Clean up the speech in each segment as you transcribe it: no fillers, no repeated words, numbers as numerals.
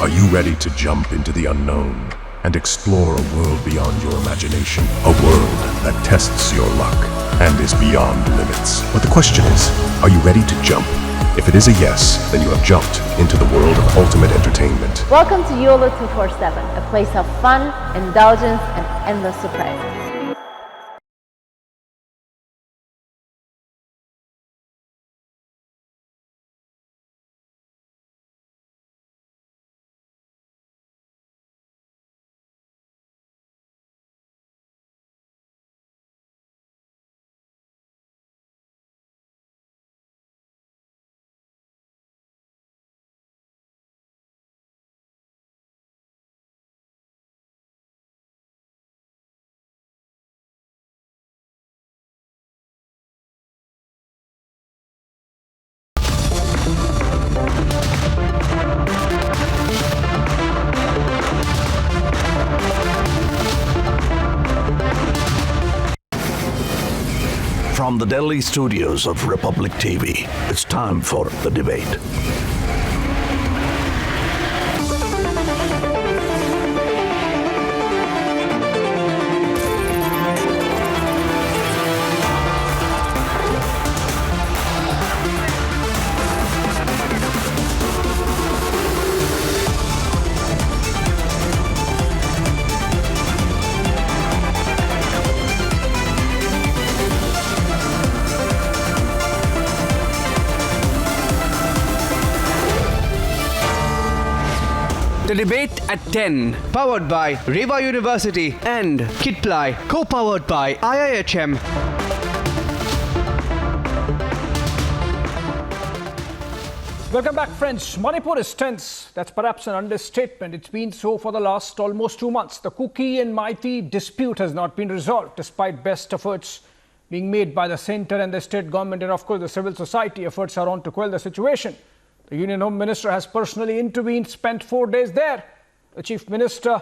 Are you ready to jump into the unknown and explore a world beyond your imagination? A world that tests your luck and is beyond limits. But the question is, are you ready to jump? If it is a yes, then you have jumped into the world of ultimate entertainment. Welcome to YOLO 247, a place of fun, indulgence, and endless surprises. From the Delhi studios of Republic TV, it's time for the debate. The debate at 10, powered by Reva University and Kitply, co-powered by IIHM. Welcome back, friends. Manipur is tense. That's perhaps an understatement. It's been so for the last almost 2 months. The Kuki and Meitei dispute has not been resolved, despite best efforts being made by the centre and the state government, and of course the civil society efforts are on to quell the situation. The Union Home Minister has personally intervened, spent 4 days there. The Chief Minister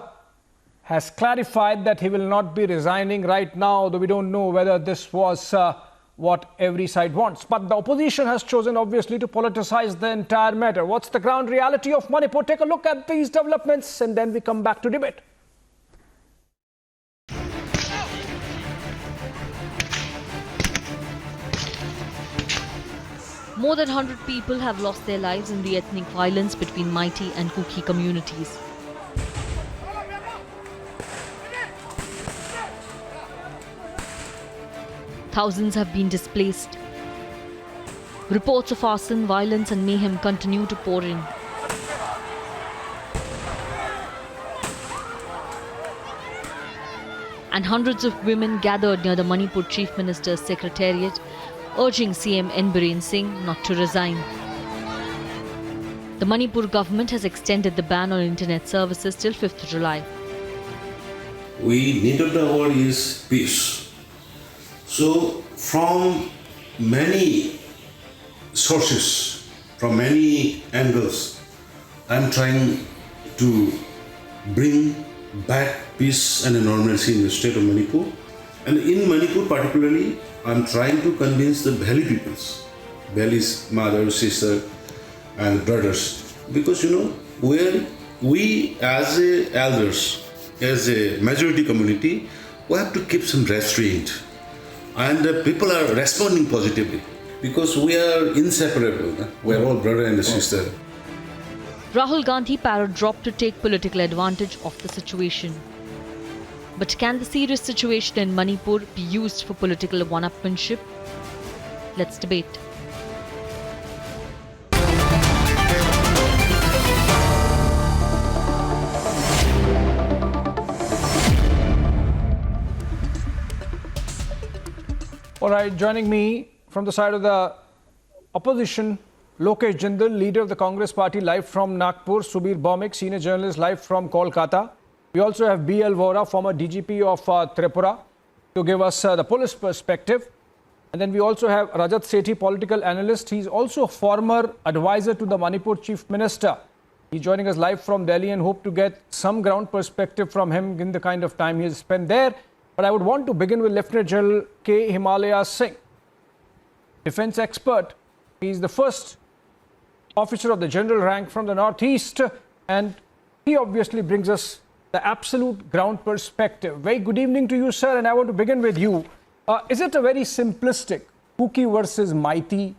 has clarified that he will not be resigning right now, though we don't know whether this was what every side wants. But the opposition has chosen, obviously, to politicize the entire matter. What's the ground reality of Manipur? Take a look at these developments and then we come back to debate. More than 100 people have lost their lives in the ethnic violence between Meitei and Kuki communities. Thousands have been displaced. Reports of arson, violence and mayhem continue to pour in. And hundreds of women gathered near the Manipur Chief Minister's secretariat, urging CM N. Biren Singh not to resign. The Manipur government has extended the ban on internet services till 5th July. We needed the word is peace. So from many sources, from many angles, I am trying to bring back peace and normalcy in the state of Manipur. And in Manipur particularly, I am trying to convince the Valley peoples, Valley's mother, sister and brothers, because we as elders, as a majority community, we have to keep some restraint. And people are responding positively because we are inseparable. We are all brother and sister. Rahul Gandhi para-dropped to take political advantage of the situation. But can the serious situation in Manipur be used for political one-upmanship? Let's debate. All right, joining me from the side of the opposition, Lokesh Jindal, leader of the Congress party, live from Nagpur; Subir Bhaumik, senior journalist, live from Kolkata. We also have B.L. Vora, former DGP of Tripura, to give us the police perspective. And then we also have Rajat Sethi, political analyst. He's also a former advisor to the Manipur Chief Minister. He's joining us live from Delhi and hope to get some ground perspective from him in the kind of time he has spent there. But I would want to begin with Lieutenant General K. Himalaya Singh, defense expert. He's the first officer of the general rank from the Northeast and he obviously brings us the absolute ground perspective. Very good evening to you, sir, and I want to begin with you. Is it a very simplistic Kuki versus Mighty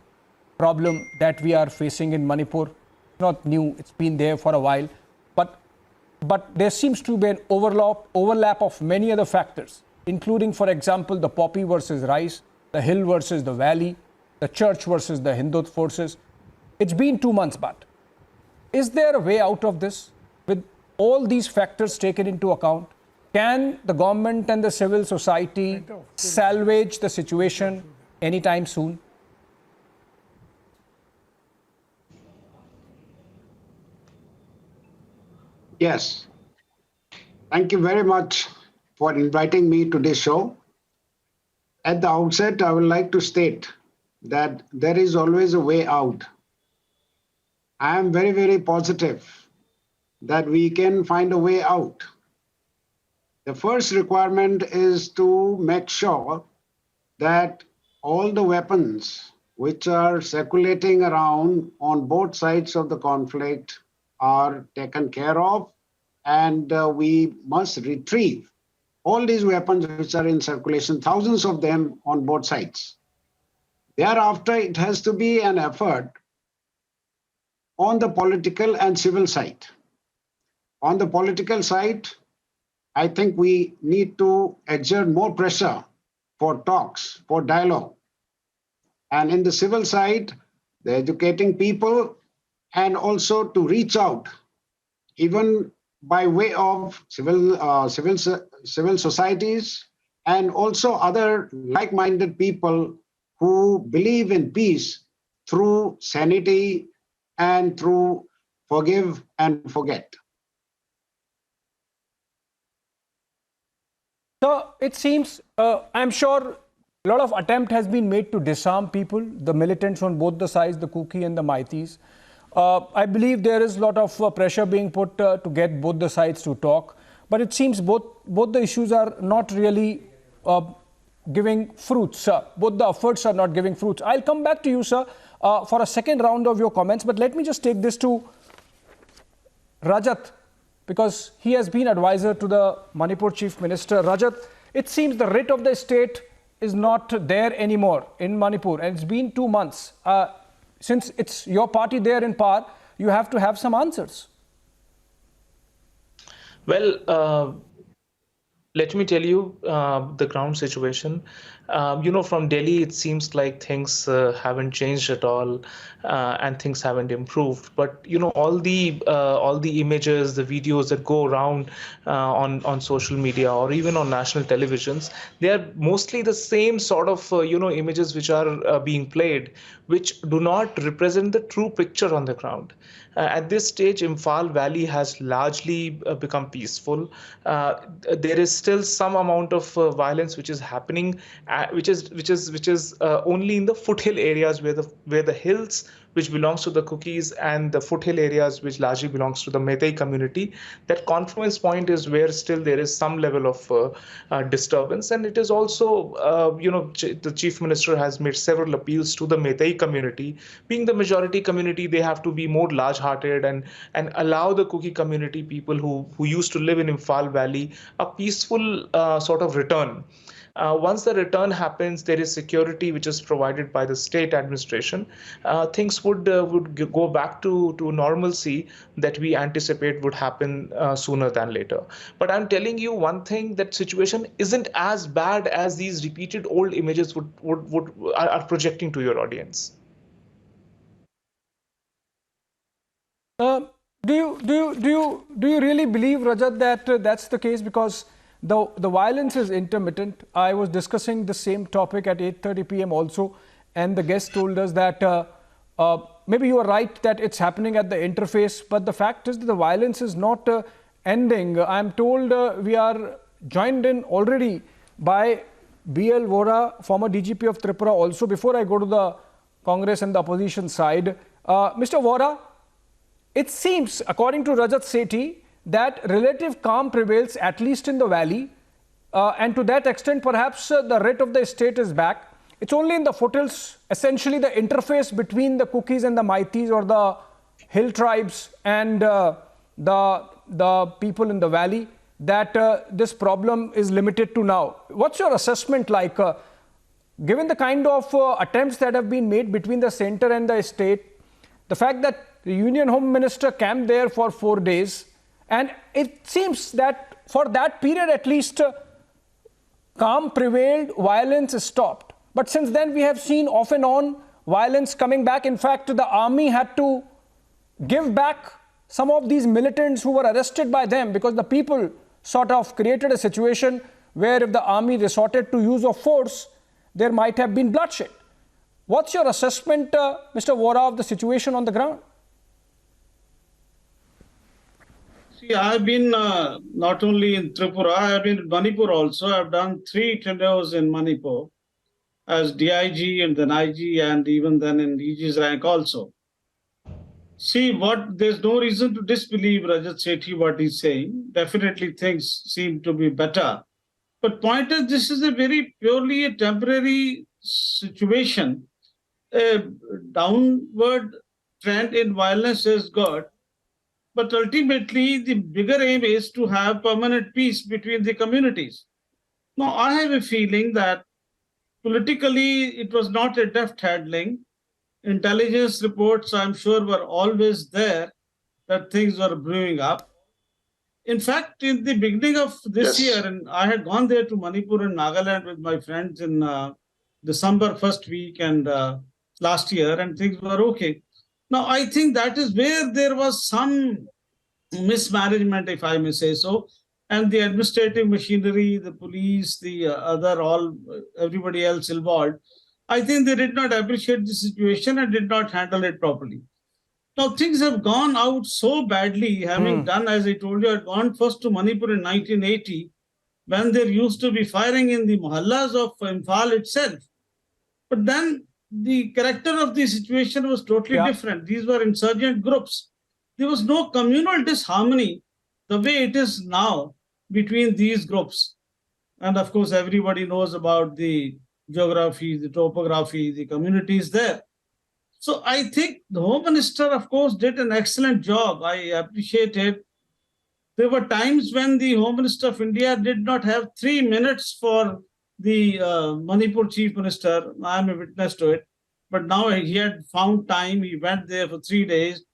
problem that we are facing in Manipur? Not new, it's been there for a while, but there seems to be an overlap of many other factors, including, for example, the poppy versus rice, the hill versus the valley, the church versus the Hindu forces. It's been 2 months, but is there a way out of this with all these factors taken into account? Can the government and the civil society salvage the situation anytime soon? Yes. Thank you very much for inviting me to this show. At the outset, I would like to state that there is always a way out. I am very, very positive that we can find a way out. The first requirement is to make sure that all the weapons which are circulating around on both sides of the conflict are taken care of, and we must retrieve all these weapons which are in circulation, thousands of them on both sides. Thereafter, it has to be an effort on the political and civil side. On the political side, I think we need to exert more pressure for talks, for dialogue. And in the civil side, the educating people, and also to reach out, even by way of civil societies and also other like-minded people who believe in peace through sanity and through forgive and forget. So it seems, I'm sure a lot of attempt has been made to disarm people, the militants on both the sides, the Kuki and the Maitis. I believe there is a lot of pressure being put to get both the sides to talk. But it seems both the issues are not really giving fruits. Both the efforts are not giving fruits. I'll come back to you, sir, for a second round of your comments. But let me just take this to Rajat, because he has been advisor to the Manipur Chief Minister. Rajat, it seems the writ of the state is not there anymore in Manipur, and it's been 2 months. Since it's your party there in power, you have to have some answers. Well, let me tell you the ground situation. From Delhi, it seems like things haven't changed at all, and things haven't improved. But all the images, the videos that go around on social media or even on national televisions, they are mostly the same sort of images which are being played, which do not represent the true picture on the ground. At this stage, Imphal Valley has largely become peaceful. There is still some amount of violence which is happening, which is only in the foothill areas where the hills which belongs to the Kukis and the foothill areas which largely belongs to the Meitei community. That confluence point is where still there is some level of disturbance, and it is also the Chief Minister has made several appeals to the Meitei community. Being the majority community, they have to be more large-hearted and allow the Kuki community people who used to live in Imphal Valley a peaceful sort of return. Once the return happens, there is security which is provided by the state administration. Things would go back to normalcy that we anticipate would happen sooner than later. But I'm telling you one thing, that situation isn't as bad as these repeated old images are projecting to your audience. Do you really believe, Rajat, that that's the case? Because the violence is intermittent. I was discussing the same topic at 8:30 p.m. also, and the guest told us that maybe you are right that it's happening at the interface, but the fact is that the violence is not ending. I'm told we are joined in already by B.L. Vora, former DGP of Tripura also. Before I go to the Congress and the opposition side, Mr. Vora, it seems, according to Rajat Sethi, that relative calm prevails, at least in the valley, and to that extent, perhaps the writ of the state is back. It's only in the foothills, essentially the interface between the Kukis and the Maitis, or the hill tribes and the the people in the valley that this problem is limited to now. What's your assessment like, given the kind of attempts that have been made between the center and the state, the fact that the Union Home Minister camped there for 4 days, and it seems that for that period at least, calm prevailed, violence stopped. But since then we have seen off and on violence coming back. In fact, the army had to give back some of these militants who were arrested by them, because the people sort of created a situation where if the army resorted to use of force, there might have been bloodshed. What's your assessment, Mr. Vora, of the situation on the ground? See, I've been not only in Tripura, I've been in Manipur also. I've done 3 tenures in Manipur as DIG and then IG and even then in DG's rank also. See, there's no reason to disbelieve Rajat Sethi what he's saying. Definitely things seem to be better. But point is, this is a very purely a temporary situation. A downward trend in violence is good. But ultimately, the bigger aim is to have permanent peace between the communities. Now, I have a feeling that politically, it was not a deft handling. Intelligence reports, I'm sure, were always there that things were brewing up. In fact, in the beginning of this year, and I had gone there to Manipur and Nagaland with my friends in December first week and last year, and things were okay. Now, I think that is where there was some mismanagement, if I may say so, and the administrative machinery, the police, the everybody else involved, I think they did not appreciate the situation and did not handle it properly. Now, things have gone out so badly, having done, as I told you, I'd gone first to Manipur in 1980, when there used to be firing in the mohallas of Imphal itself. But then the character of the situation was totally different. These were insurgent groups. There was no communal disharmony the way it is now between these groups. And of course, everybody knows about the geography, the topography, the communities there. So I think the Home Minister, of course, did an excellent job. I appreciate it. There were times when the Home Minister of India did not have 3 minutes for the Manipur Chief Minister. I'm a witness to it. But now he had found time. He went there for 3 days,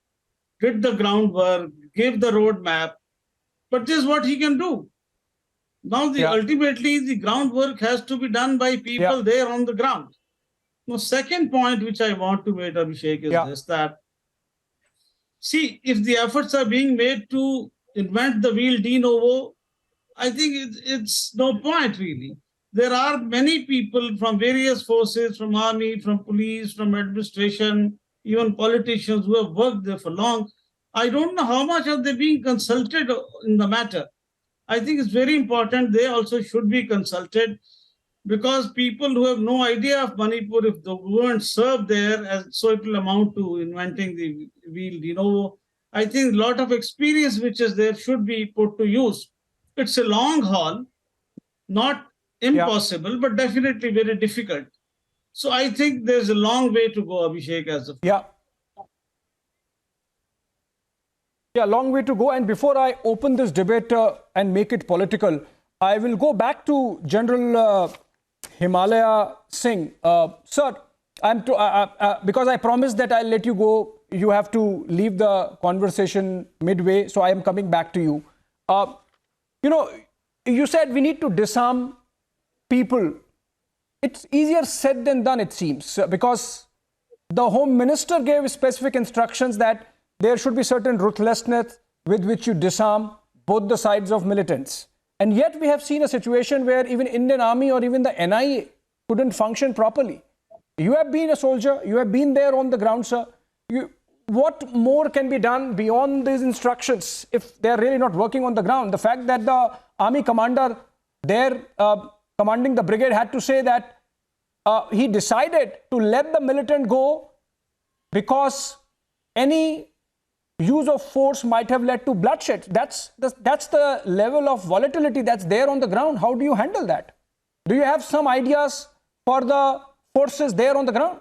did the groundwork, gave the roadmap. But this is what he can do. Now, ultimately, the groundwork has to be done by people there on the ground. Now, second point which I want to make, Abhishek, is this, that, see, if the efforts are being made to invent the wheel de novo, I think it's no point, really. There are many people from various forces, from army, from police, from administration, even politicians who have worked there for long. I don't know how much are they being consulted in the matter. I think it's very important they also should be consulted, because people who have no idea of Manipur, if they weren't served there, so it will amount to inventing the wheel de novo. I think a lot of experience which is there should be put to use. It's a long haul, not impossible, but definitely very difficult. So I think there's a long way to go, Abhishek, as of Yeah, long way to go. And before I open this debate and make it political, I will go back to General Himalaya Singh. Sir, because I promised that I'll let you go, you have to leave the conversation midway, so I am coming back to you. You said we need to disarm people. It's easier said than done, it seems, because the Home Minister gave specific instructions that there should be certain ruthlessness with which you disarm both the sides of militants. And yet we have seen a situation where even Indian Army or even the NIA couldn't function properly. You have been a soldier, you have been there on the ground, sir. What more can be done beyond these instructions if they're really not working on the ground? The fact that the army commander there commanding the brigade had to say that he decided to let the militant go because any use of force might have led to bloodshed. That's the level of volatility that's there on the ground. How do you handle that? Do you have some ideas for the forces there on the ground?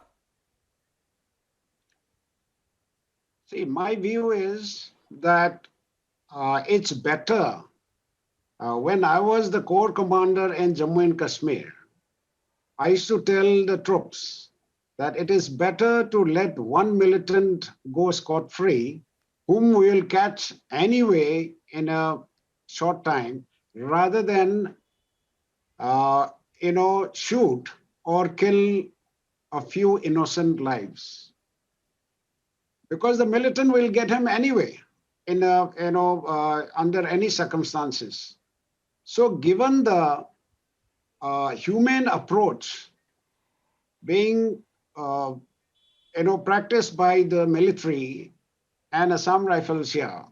See, my view is that it's better. When I was the Corps commander in Jammu and Kashmir, I used to tell the troops that it is better to let one militant go scot-free, whom we will catch anyway in a short time, rather than shoot or kill a few innocent lives. Because the militant will get him anyway, under any circumstances. So, given the humane approach being practiced by the military and Assam Rifles here,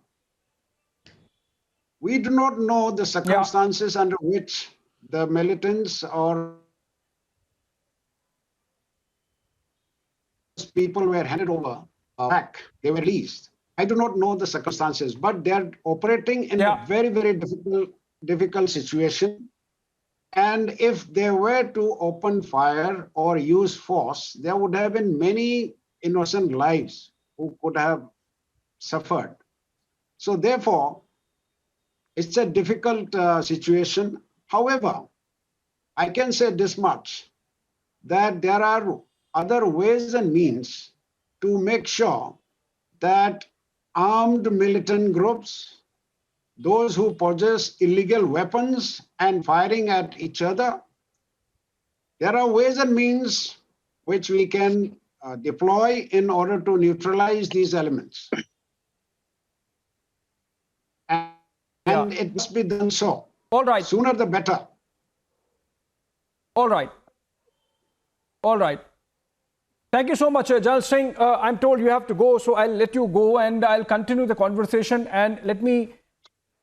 we do not know the circumstances under which the militants or people were handed over back. They were released. I do not know the circumstances, but they are operating in a very, very difficult situation. And if they were to open fire or use force, there would have been many innocent lives who could have suffered. So therefore, it's a difficult situation. However, I can say this much, that there are other ways and means to make sure that armed militant groups, those who possess illegal weapons and firing at each other, there are ways and means which we can deploy in order to neutralize these elements. And it must be done so. All right. Sooner the better. All right. All right. Thank you so much, Jal Singh. I'm told you have to go, so I'll let you go and I'll continue the conversation. And let me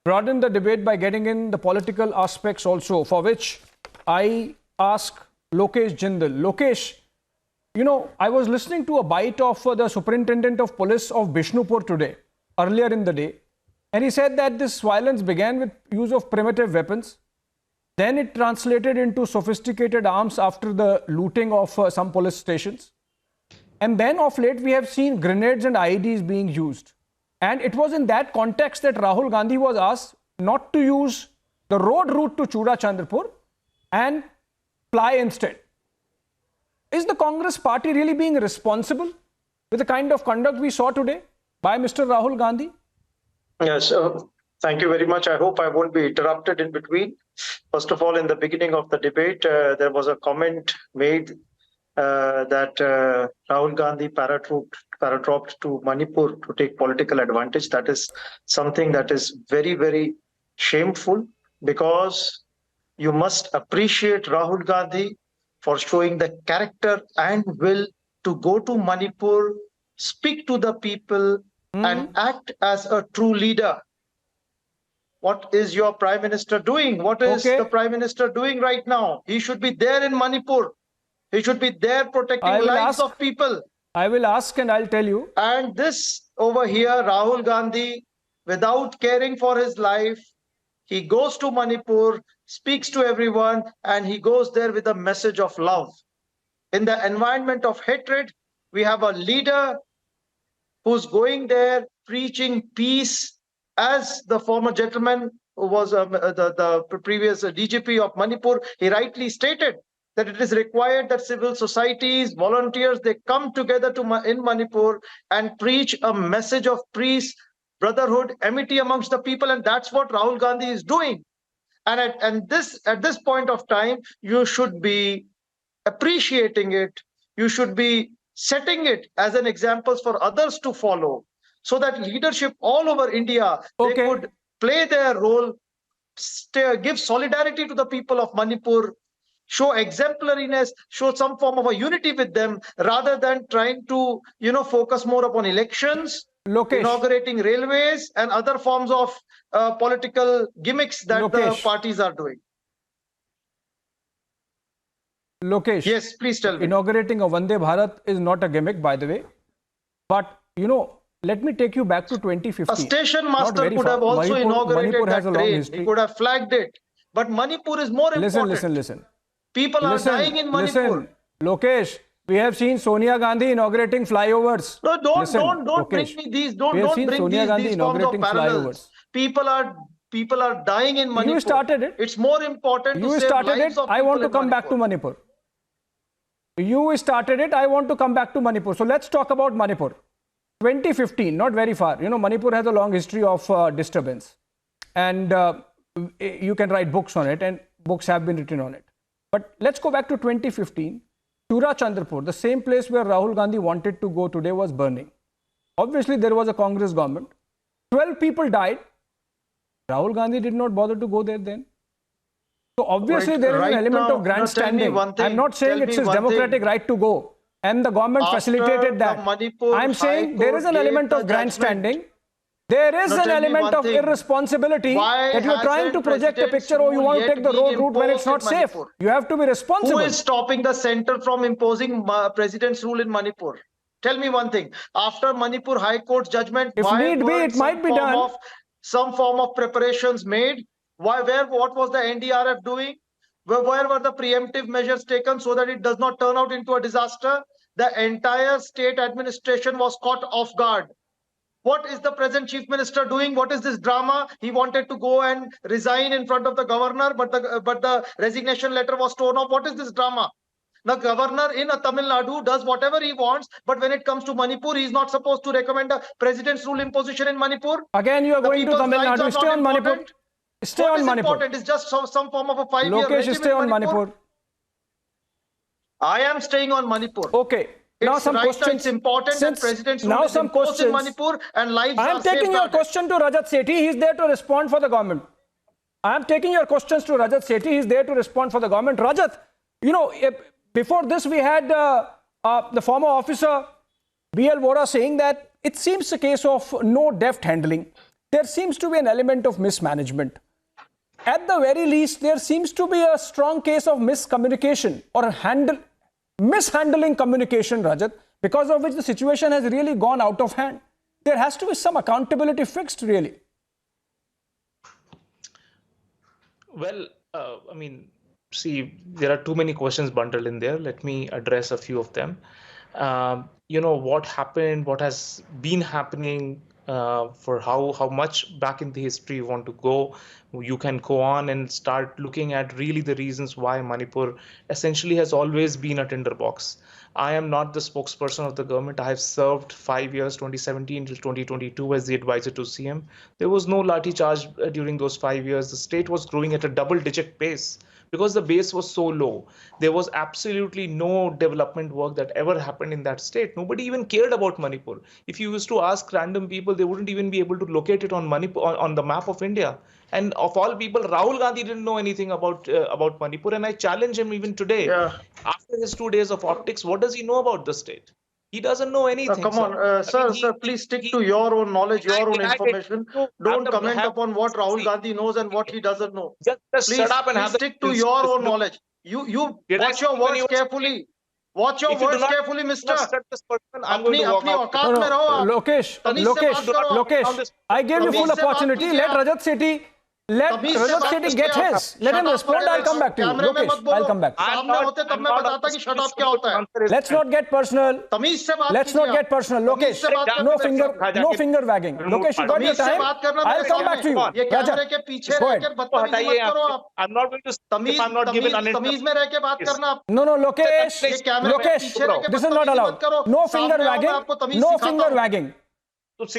broaden the debate by getting in the political aspects also, for which I ask Lokesh Jindal. Lokesh, I was listening to a bite of the Superintendent of Police of Bishnupur today, earlier in the day. And he said that this violence began with use of primitive weapons. Then it translated into sophisticated arms after the looting of some police stations. And then of late, we have seen grenades and IEDs being used. And it was in that context that Rahul Gandhi was asked not to use the road route to Chuda Chandrapur and fly instead. Is the Congress party really being responsible with the kind of conduct we saw today by Mr. Rahul Gandhi? Yes, thank you very much. I hope I won't be interrupted in between. First of all, in the beginning of the debate, there was a comment made that Rahul Gandhi paradropped to Manipur to take political advantage. That is something that is very, very shameful, because you must appreciate Rahul Gandhi for showing the character and will to go to Manipur, speak to the people, and act as a true leader. What is your Prime Minister doing? What is the Prime Minister doing right now? He should be there in Manipur. He should be there protecting lives of people. I will ask and I'll tell you. And this over here, Rahul Gandhi, without caring for his life, he goes to Manipur, speaks to everyone, and he goes there with a message of love. In the environment of hatred, we have a leader who's going there preaching peace, as the former gentleman who was the previous DGP of Manipur, he rightly stated that it is required that civil societies, volunteers, they come together in Manipur and preach a message of peace, brotherhood, amity amongst the people, and that's what Rahul Gandhi is doing. And at this point of time, you should be appreciating it. You should be setting it as an example for others to follow, so that leadership all over India, they could play their role, give solidarity to the people of Manipur, show exemplariness, show some form of a unity with them, rather than trying to, focus more upon elections, inaugurating railways, and other forms of political gimmicks that the parties are doing. Lokesh. Yes, please tell me. Inaugurating a Vande Bharat is not a gimmick, by the way. But, let me take you back to 2015. A station master could have also inaugurated that train. He could have flagged it. But Manipur is more important. Listen. People are dying in Manipur. Lokesh, we have seen Sonia Gandhi inaugurating flyovers. No, don't bring me these. Don't bring these forms of parallels. People are dying in Manipur. You started it. It's more important to You save started lives it. of I want people to in come back to Manipur. You started it. I want to come back to Manipur. So let's talk about Manipur. 2015, not very far. You know, Manipur has a long history of disturbance. And you can write books on it, and books have been written on it. But let's go back to 2015. Chura Chandrapur, the same place where Rahul Gandhi wanted to go today, was burning. Obviously, there was a Congress government. 12 people died. Rahul Gandhi did not bother to go there then. So obviously, there is an element of grandstanding. I'm not saying it's his democratic right to go. And the government facilitated that. I'm saying there is an element of grandstanding. There is an element of irresponsibility that you're trying to project a picture, or you want to take the road route when it's not safe. You have to be responsible. Who is stopping the center from imposing president's rule in Manipur? Tell me one thing. After Manipur High Court's judgment, if need be, it might be done. Some form of preparations made. What was the NDRF doing? Where were the preemptive measures taken so that it does not turn out into a disaster? The entire state administration was caught off guard. What is the present chief minister doing? What is this drama? He wanted to go and resign in front of the governor, but the resignation letter was torn off. What is this drama? The governor in Tamil Nadu does whatever he wants, but when it comes to Manipur, he is not supposed to recommend a president's rule imposition in Manipur. Again, you are going to Tamil Nadu. Stay on Manipur. Stay on Manipur. Important? It's just some form of a 5-year regime. Lokesh, stay on Manipur. I am staying on Manipur. Okay. Now some questions. It's important that President's rule is imposed in Manipur and lives are safeguarded. I am taking your question to Rajat Sethi. He is there to respond for the government. I am taking your questions to Rajat Sethi. He is there to respond for the government. Rajat, you know, before this we had the former officer B.L. Vora saying that it seems a case of no deft handling. There seems to be an element of mismanagement. At the very least, there seems to be a strong case of miscommunication or mishandling communication, Rajat, because of which the situation has really gone out of hand. There has to be some accountability fixed, really. Well, I mean, see, there are too many questions bundled in there. Let me address a few of them. You know, what happened, what has been happening, for how much back in the history you want to go. You can go on and start looking at really the reasons why Manipur essentially has always been a tinderbox. I am not the spokesperson of the government. I have served 5 years, 2017 till 2022, as the advisor to CM. There was no lathi charge during those 5 years. The state was growing at a double-digit pace because the base was so low. There was absolutely no development work that ever happened in that state. Nobody even cared about Manipur. If you used to ask random people, they wouldn't even be able to locate it on Manipur on the map of India. And of all people, Rahul Gandhi didn't know anything about Manipur, and I challenge him even today. Yeah. After his 2 days of optics, what does he know about the state? He doesn't know anything. Come on, sir, please stick to your own knowledge, your own information. Don't comment upon what Rahul Gandhi knows and what he doesn't know. Just shut up and have stick to your own knowledge. You watch your words carefully. Watch your words carefully, mister. I'm going to walk out. Lokesh, I gave you full opportunity. Let Rajat Sethi get his. Let him respond. I'll come back to you. Lokesh, I'll come back. Let's not get personal. Let's not get personal. Lokesh, no finger wagging. Lokesh, you got your time. I'll come back to you. Rajat, go ahead. I'm not going to if I'm not given uninterrupted. No, Lokesh, this is not allowed. No finger wagging. No finger wagging. Lokesh,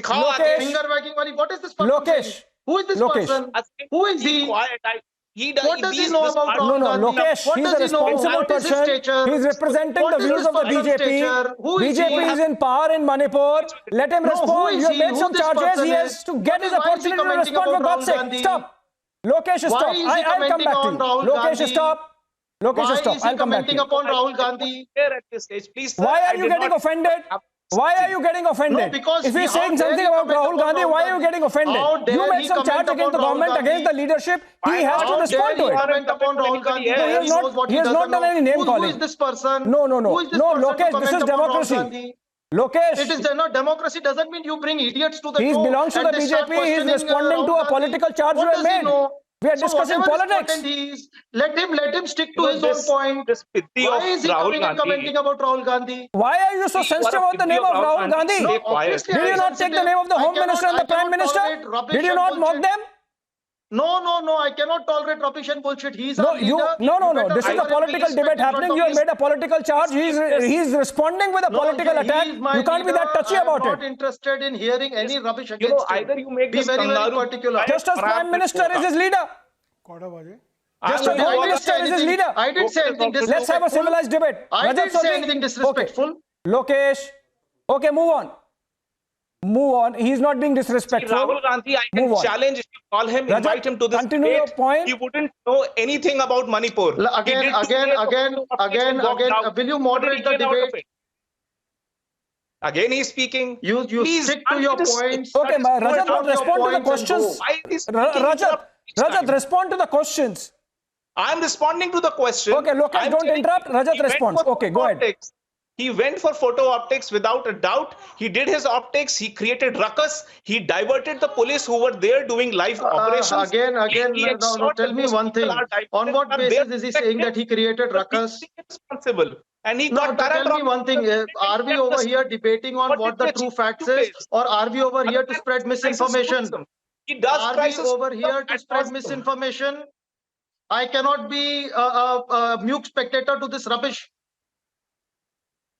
what is this person? Lokesh. Who is this person? Who is he? What does he know about Rahul Gandhi? Lokesh, he's a responsible person. He's representing the views of the BJP. BJP is in power in Manipur. Let him respond. You have made some charges. He has to get his opportunity to respond, for God's sake. Stop. Lokesh, stop. I'll come back to you. Lokesh, stop. Lokesh, stop. I'll come back to you. Upon Rahul Gandhi. Why are you getting offended? Why are you getting offended? No, because if he's saying something about Rahul Gandhi, why are you getting offended? You made some charge against the government, against the leadership. He has to respond to it. He has not done any name calling. Who is this person? No, Lokesh, this is democracy. Lokesh. It is not democracy. Doesn't mean you bring idiots to the show. He belongs to the BJP. He is responding to a political charge you have made. We are So discussing whatever politics. important he is, let him stick to his this, own point. this pity Why of is he Rahul coming and Gandhi, commenting about Rahul Gandhi? Why are you so you are sensitive a about the pity name of Rahul Gandhi? Stay No, quiet. obviously Did I you am not take the sensitive. name of the I Home cannot- Minister and the I Prime cannot Minister? tolerate rubbish Did you and not mock bullshit. them? No, I cannot tolerate rubbish and bullshit. He's No, our leader. no. You better This is a honor him, be political respect debate in front happening. of You have his- made a political charge. He's responding with a No, political attack. he is my You can't be leader. that touchy I am about not it. interested in hearing any rubbish against him. either you make Be this very, very Kangaroo particular. Just as Prime Minister is his leader. Just as Home Minister is his leader. I didn't say anything disrespectful. Let's have a civilized debate. I Rajat didn't say Chaudhary- anything disrespectful. Okay. Lokesh. Okay, move on. Move on. He's not being disrespectful. Rahul Gandhi, I can Move on. challenge if you call him, Rajat, invite him to this continue your debate. point. He wouldn't know anything about Manipur. Again, will you moderate the debate? Again, he's speaking. You Please, stick to your points. Okay, Rajat, Down your respond to the points and questions. go. Why is he speaking Rajat, respond to the questions. I'm responding to the question. Okay, Lokesh, I'm don't telling interrupt. you, Rajat he went responds. for Okay, go ahead. optics. He went for photo optics without a doubt. He did his optics. He created ruckus. He diverted the police who were there doing live operations. Again, He no, ensured tell that me those one people thing. are diverted On what and they basis is he saying that he created are ruckus? responsible. And he No, got tell me one thing. Are we over here debating on what the true facts is, or are we over here to spread misinformation? He does Are we over here to spread misinformation? I cannot be a mute spectator to this rubbish.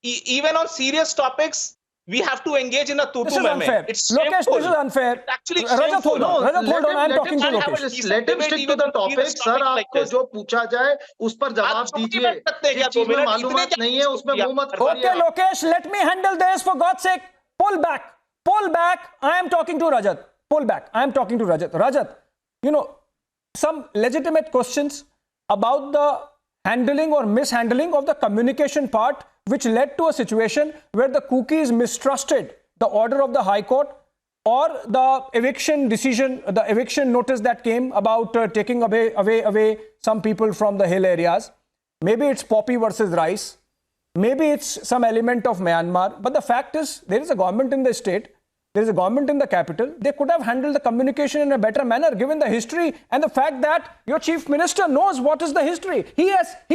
Even on serious topics, we have to engage in a tutu This is meme. unfair. It's Lokesh, shameful. this is unfair. It's actually Rajat, shameful. hold on. Rajat, hold on. I'm talking to Lokesh. Lokesh. Let him stick to the topic. Sir, आपको जो पूछा जाए उस पर जवाब दीजिए. जिस चीज में मालूमात नहीं है उसमें मुंह मत खोलिए. Okay, Lokesh, let me handle this for God's sake. Pull back. Pull back. I am talking to Rajat. Pull back. I am talking to Rajat. Rajat, some legitimate questions about the handling or mishandling of the communication part, which led to a situation where the cookies mistrusted the order of the High Court or the eviction decision, the eviction notice that came about taking away some people from the hill areas. Maybe it's poppy versus rice. Maybe it's some element of Myanmar. But the fact is, there is a government in the state. There is a government in the capital. They could have handled the communication in a better manner, given the history and the fact that your chief minister knows what is the history. He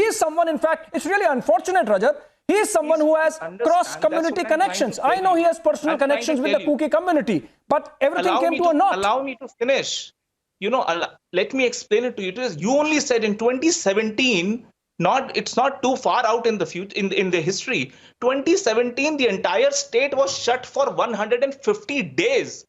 is someone, in fact, it's really unfortunate, Rajat. He is someone who has cross-community connections. I know he has personal connections with the Kuki community, but everything came to a knot. Allow me to finish. Let me explain it to you. You only said in 2017, it's not too far out in the future, in the history. 2017, the entire state was shut for 150 days.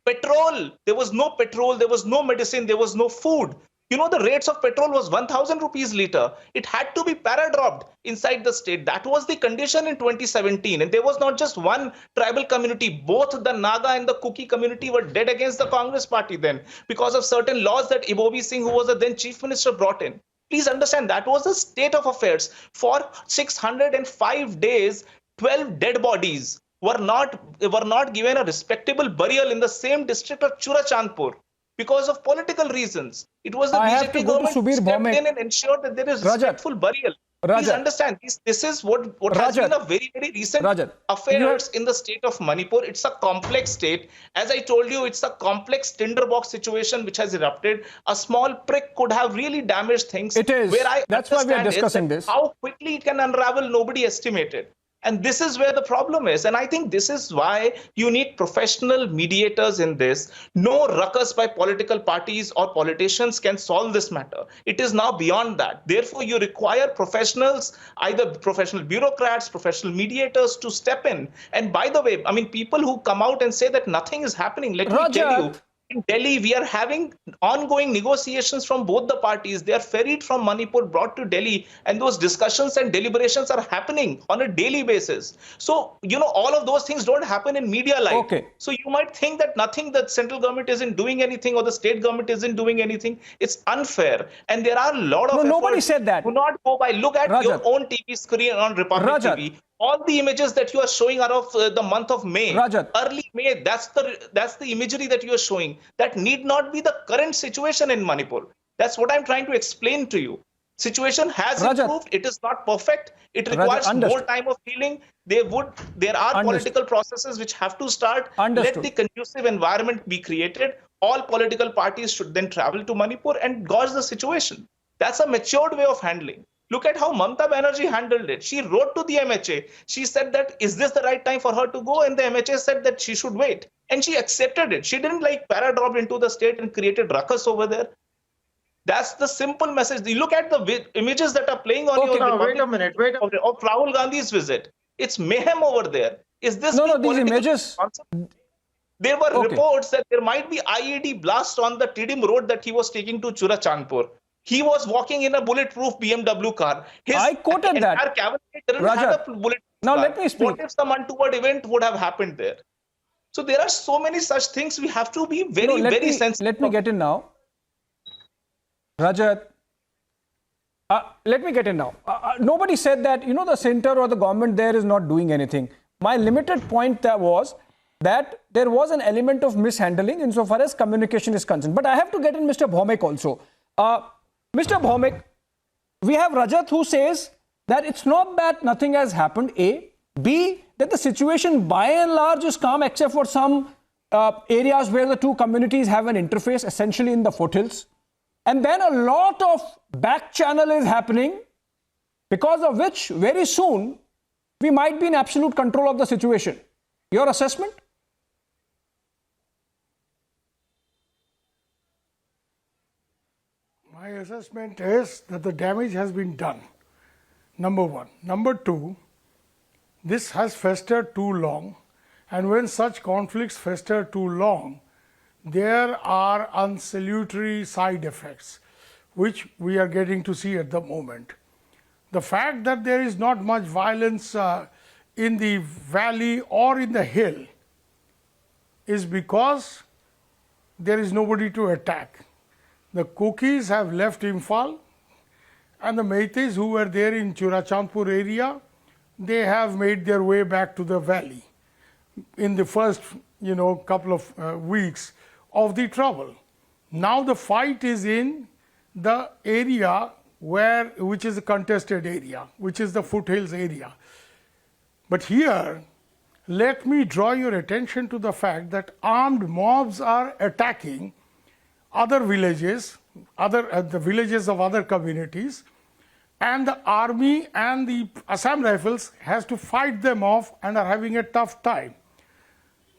Petrol, there was no petrol, there was no medicine, there was no food. The rates of petrol was 1,000 rupees liter. It had to be para-dropped inside the state. That was the condition in 2017. And there was not just one tribal community. Both the Naga and the Kuki community were dead against the Congress party then because of certain laws that Ibobi Singh, who was the then chief minister, brought in. Please understand, that was the state of affairs. For 605 days, 12 dead bodies were not given a respectable burial in the same district of Churachandpur. Because of political reasons. It was the BJP government who stepped in and ensured that there is respectful burial. Please understand, this is what has been a very, very recent affairs in the state of Manipur. It's a complex state. As I told you, it's a complex tinderbox situation which has erupted. A small prick could have really damaged things. It is. That's why we are discussing this. How quickly it can unravel, nobody estimated. And this is where the problem is. And I think this is why you need professional mediators in this. No ruckus by political parties or politicians can solve this matter. It is now beyond that. Therefore, you require professionals, either professional bureaucrats, professional mediators to step in. And by the way, people who come out and say that nothing is happening, let me tell you, in Delhi, we are having ongoing negotiations from both the parties. They are ferried from Manipur, brought to Delhi, and those discussions and deliberations are happening on a daily basis. So, all of those things don't happen in media life. Okay. So you might think that the central government isn't doing anything or the state government isn't doing anything. It's unfair. And there are a lot of nobody said that. Do not go by. Look at your own TV screen on Republic TV. All the images that you are showing are of the month of May. Early May, that's the imagery that you are showing. That need not be the current situation in Manipur. That's what I'm trying to explain to you. Situation has improved. It is not perfect. It requires more time of healing. There are political processes which have to start. Let the conducive environment be created. all political parties should then travel to Manipur and gauge the situation. That's a matured way of handling. Look at how Mamata Banerjee handled it. She wrote to the MHA. She said that, is this the right time for her to go? And the MHA said that she should wait. And she accepted it. She didn't like paradrop into the state and created ruckus over there. That's the simple message. You look at the images that are playing on your now, wait a minute. of Rahul Gandhi's visit. It's mayhem over there. Is this No, these images. There were reports that there might be IED blast on the Tidim road that he was taking to Churachandpur. He was walking in a bulletproof BMW car. I quoted that. Entire cabinet didn't have a bulletproof now car. let me speak. What if some untoward event would have happened there? So there are so many such things. We have to be very sensitive. Let me get in now. Rajat, let me get in now. Nobody said that, the center or the government there is not doing anything. My limited point there was that there was an element of mishandling insofar as communication is concerned. But I have to get in Mr. Bhaumek also. Mr. Bhaumek, we have Rajat who says that it's not that nothing has happened, A. B, that the situation by and large is calm except for some areas where the two communities have an interface, essentially in the foothills. And then a lot of back channel is happening, because of which very soon we might be in absolute control of the situation. Your assessment? My assessment is that the damage has been done, number one. Number two, this has festered too long, and when such conflicts fester too long, there are unsalutary side effects, which we are getting to see at the moment. The fact that there is not much violence in the valley or in the hill is because there is nobody to attack. The Kukis have left Imphal, and the Meiteis who were there in Churachandpur area, they have made their way back to the valley in the first couple of weeks of the trouble. Now the fight is in the area which is a contested area, which is the foothills area. But here, let me draw your attention to the fact that armed mobs are attacking other villages, the villages of other communities, and the army and the Assam Rifles has to fight them off and are having a tough time.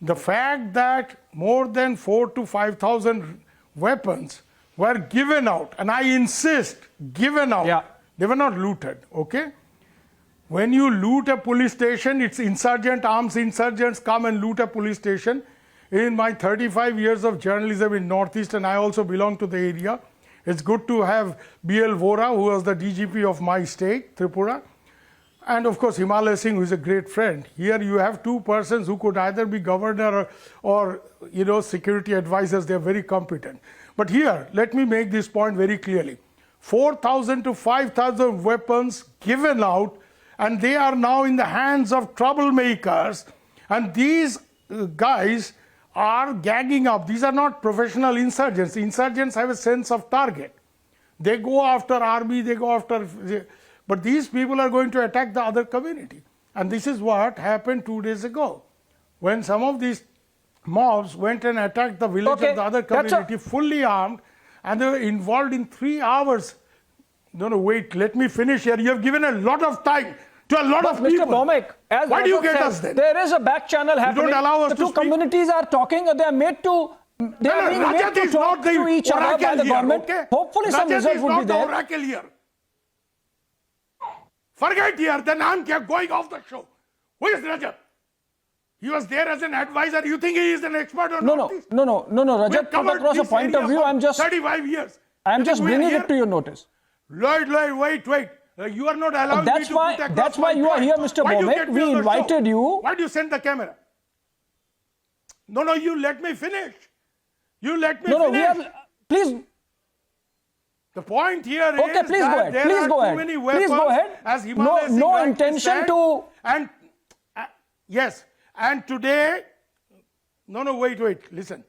The fact that more than 4,000 to 5,000 weapons were given out, and I insist, given out, they were not looted, okay? When you loot a police station, it's arms insurgents come and loot a police station. In my 35 years of journalism in Northeast, and I also belong to the area, it's good to have B.L. Vora, who was the DGP of my state, Tripura, and of course Himalaya Singh, who is a great friend. Here you have two persons who could either be governor or security advisors. They are very competent. But here, let me make this point very clearly. 4,000 to 5,000 weapons given out, and they are now in the hands of troublemakers, and these guys are ganging up. These are not professional insurgents. Insurgents have a sense of target. They go after army, they go after... But these people are going to attack the other community. And this is what happened 2 days ago, when some of these mobs went and attacked the village of the other community, fully armed, and they were involved in 3 hours. No, wait, let me finish here. You have given a lot of time to a lot of people. Mr. Bhaumek, as why do you get said, us then? There is a back channel happening. You don't allow us the to two speak. Communities are talking. They are made to... They are being made to talk to each other by the government. Okay? Hopefully some result would be there. Oracle here. Forget here, then I'm going off the show. Who is Rajat? He was there as an advisor. You think he is an expert or not? No, Rajat put across a point of view. I'm just 35 years. I'm just bringing it to your notice. Lloyd, wait. You are not allowed me to put across. That's why you are here, Mr. Bhaumek. We invited you. Why do you send the camera? No, you let me finish. You let me finish. Please. The point here is please go ahead. There are too many weapons. Please go ahead. As Himalaya Singh no intention said, to... And yes, and today... No, wait, listen.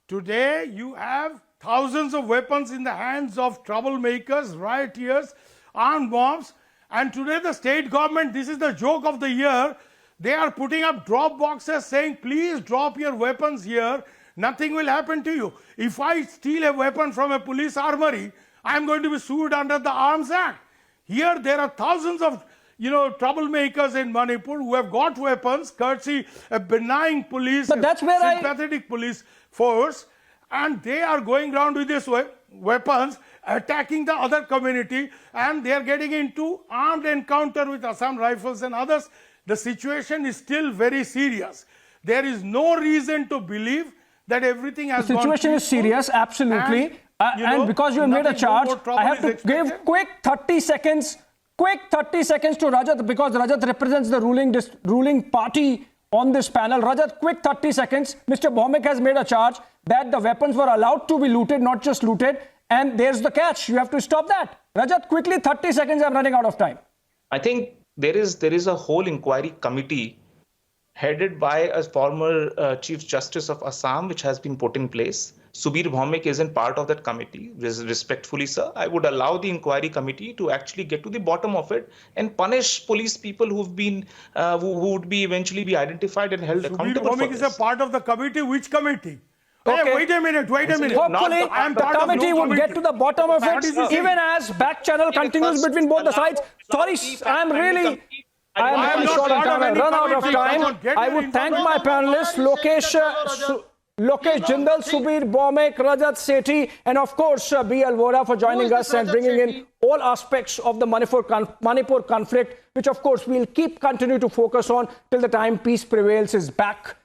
Today you have thousands of weapons in the hands of troublemakers, rioters, armed mobs, and today the state government, this is the joke of the year, they are putting up drop boxes saying, please drop your weapons here. nothing will happen to you. If I steal a weapon from a police armory, I am going to be sued under the Arms Act. Here there are thousands of troublemakers in Manipur who have got weapons, courtesy a benign police, but that's where sympathetic police force, and they are going around with these weapons, attacking the other community, and they are getting into armed encounter with Assam Rifles and others. The situation is still very serious. There is no reason to believe that everything has gone. The situation is serious, absolutely. And because you made a charge, I have to give quick 30 seconds. Quick 30 seconds to Rajat, because Rajat represents the ruling party on this panel. Rajat, quick 30 seconds. Mr. Bhomik has made a charge that the weapons were allowed to be looted, not just looted. And there's the catch. You have to stop that. Rajat, quickly, 30 seconds. I'm running out of time. I think there is a whole inquiry committee headed by a former Chief Justice of Assam, which has been put in place. Subir Bhomik isn't part of that committee. Respectfully, sir, I would allow the inquiry committee to actually get to the bottom of it and punish police people who've been, who would be eventually be identified and held accountable for this. Subir Bhomik is a part of the committee. Which committee? Okay. Hey, wait a minute. Hopefully, the committee would get to the bottom of it, even as back channel continues between both the sides. Sorry, I'm really short on time. I run out of time. I would thank my panelists, Lokesh Jindal, Subir Bhomik, Rajat Sethi, and of course B. L. Vora for joining us and bringing in all aspects of the Manipur conflict, which of course we'll continue to focus on till the time peace prevails is back